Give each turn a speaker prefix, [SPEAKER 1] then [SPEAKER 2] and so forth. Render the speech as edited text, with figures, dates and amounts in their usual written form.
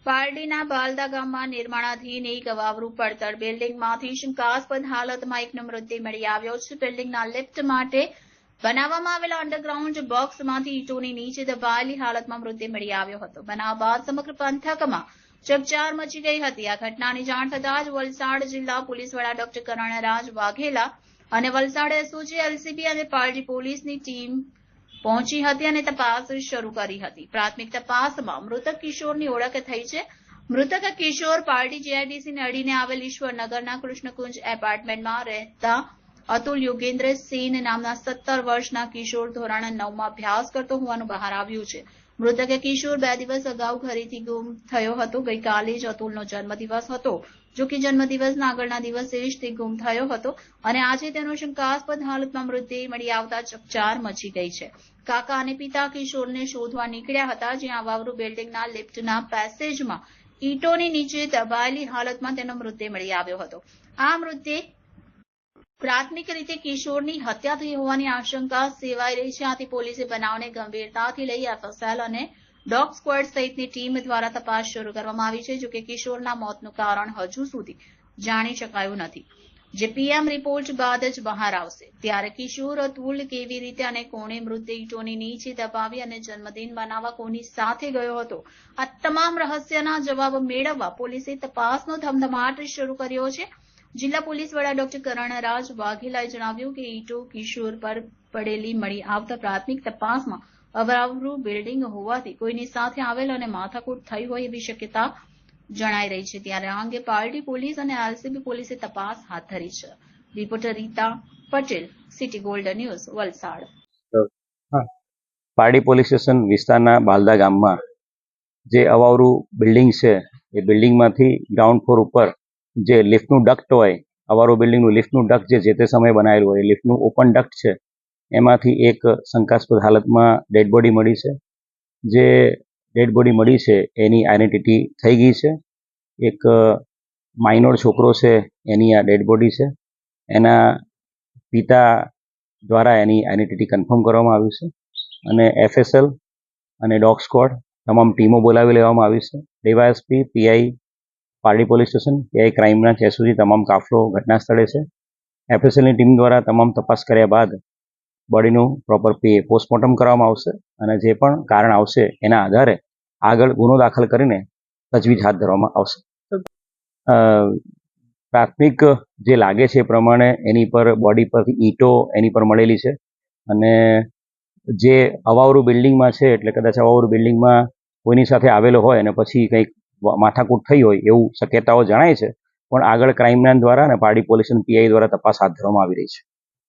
[SPEAKER 1] પારડીના બાલદા ગામમાં નિર્માણાધીન એક અવાવરું પડતર બિલ્ડિંગમાંથી શંકાસ્પદ હાલતમાં એકનો મૃતદેહ મળી આવ્યો છે. બિલ્ડિંગના લિફ્ટ માટે બનાવવામાં આવેલા અંડરગ્રાઉન્ડ બોક્સમાંથી ઈંટોની નીચે દબાયેલી હાલતમાં મૃતદેહ મળી આવ્યો હતો. બનાવ બાદ સમગ્ર પંથકમાં ચકચાર મચી ગઈ હતી. આ ઘટનાની જાણ થતાં જ વલસાડ જિલ્લા પોલીસ વડા ડોક્ટર કરણરાજ વાઘેલા અને વલસાડ એસઓજી, એલસીબી અને પારડી પોલીસની ટીમ પહોંચી હતી અને તપાસ શરૂ કરી હતી. પ્રાથમિક તપાસમાં મૃતક કિશોરની ઓળખ થઈ છે. મૃતક કિશોર પારડી જીઆઈડીસીને અડીને આવેલ ઈશ્વરનગરના કૃષ્ણકુંજ એપાર્ટમેન્ટમાં રહેતા અતુલ યોગેન્દ્ર સેન નામના 17 વર્ષના કિશોર ધોરણ 9માં અભ્યાસ કરતો હોવાનું બહાર આવ્યું છે. મૃતક કિશોર 2 દિવસ અગાઉ ઘરેથી ગુમ થયો હતો. ગઈકાલે જ અતુલનો જન્મદિવસ હતો. જો કે જન્મદિવસના આગળના દિવસે જ તે ગુમ થયો હતો અને આજે તેનો શંકાસ્પદ હાલતમાં મૃતદેહ મળી આવતા ચકચાર મચી ગઈ છે. કાકા અને પિતા કિશોરને શોધવા નીકળ્યા હતા, જ્યાં વાવરૂ બિલ્ડિંગના લિફ્ટના પેસેજમાં ઈંટોની નીચે દબાયેલી હાલતમાં તેનો મૃતદેહ મળી આવ્યો હતો. આ મૃતદેહ પ્રાથમિક રીતે કિશોરની હત્યા થઈ હોવાની આશંકા સેવાઈ રહી છે. આથી પોલીસે બનાવને ગંભીરતાથી લઈ એફએસએલ અને ડોગ સ્ક્વોડ સહિતની ટીમ દ્વારા તપાસ શરૂ કરવામાં આવી છે. જોકે કિશોરના મોતનું કારણ હજુ સુધી જાણી શકાયું નથી, જે પીએમ રિપોર્ટ બાદ જ બહાર આવશે. ત્યારે કિશોર અતુલ કેવી રીતે અને કોણે મૃતદેહ ઈંટોની નીચે દબાવી અને જન્મદિન મનાવવા કોની સાથે ગયો હતો, આ તમામ રહસ્યના જવાબ મેળવવા પોલીસે તપાસનો ધમધમાટ શરૂ કર્યો છે. જિલ્લા પોલીસ વડા ડોક્ટર કરણરાજ વાઘેલાએ જણાવ્યું કે ઈંટો કિશોર પર પડેલી મળી આવતા પ્રાથમિક તપાસમાં અવાવરું બિલ્ડિંગ હોવાથી કોઈની સાથે આવેલ અને માથાકૂટ થઈ હોય એવી શક્યતા જણાઈ રહી છે. ત્યારે આ અંગે પારડી પોલીસ અને એલસીબી પોલીસે તપાસ હાથ ધરી છે. Reporter Rita Patel, city gold news, Valsad.
[SPEAKER 2] Pardi police station વિસ્તારના બાલદા ગામમાં જે અવાવરું બિલ્ડિંગ છે એ બિલ્ડિંગમાંથી ગ્રાઉન્ડ ફ્લોર ઉપર જે લિફ્ટનું ડક્ટ હોય, અવાવરું બિલ્ડિંગનું લિફ્ટનું ડક્ટ જે તે સમયે બનાવેલું હોય, લિફ્ટનું ઓપન ડક્ટ છે, એમાંથી એક શંકાસ્પદ હાલતમાં ડેડ બોડી મળી છે. જે ડેડ બોડી મળી છે એની આઈડેન્ટિટી થઈ ગઈ છે. એક માઇનોર છોકરો છે એની આ ડેડ બોડી છે. એના પિતા દ્વારા એની આઈડેન્ટિટી કન્ફર્મ કરવામાં આવી છે અને એફએસએલ અને ડોગ સ્ક્વોડ તમામ ટીમો બોલાવી લેવામાં આવી છે. DYSP, PI Pardi police station, PI crime branch SOG તમામ કાફલો ઘટના સ્થળે છે. એફએસએલની ટીમ દ્વારા તમામ તપાસ કર્યા બાદ બોડીનું પ્રોપર પોસ્ટમોર્ટમ કરવામાં આવશે અને જે પણ કારણ આવશે એના આધારે આગળ ગુનો દાખલ કરીને તજવીજ હાથ ધરવામાં આવશે. પ્રાથમિક જે લાગે છે એ પ્રમાણે એની પર બોડી પરથી ઈંટો એની પર મળેલી છે અને જે અવાવરું બિલ્ડિંગમાં છે એટલે કદાચ અવાવરું બિલ્ડિંગમાં કોઈની સાથે આવેલો હોય અને પછી કંઈક માથાકૂટ થઈ હોય એવું શક્યતાઓ જણાય છે. પણ આગળ ક્રાઇમ બ્રાન્ચ દ્વારા અને પારડી પોલીસ અને પીઆઈ દ્વારા તપાસ હાથ ધરવામાં આવી રહી છે.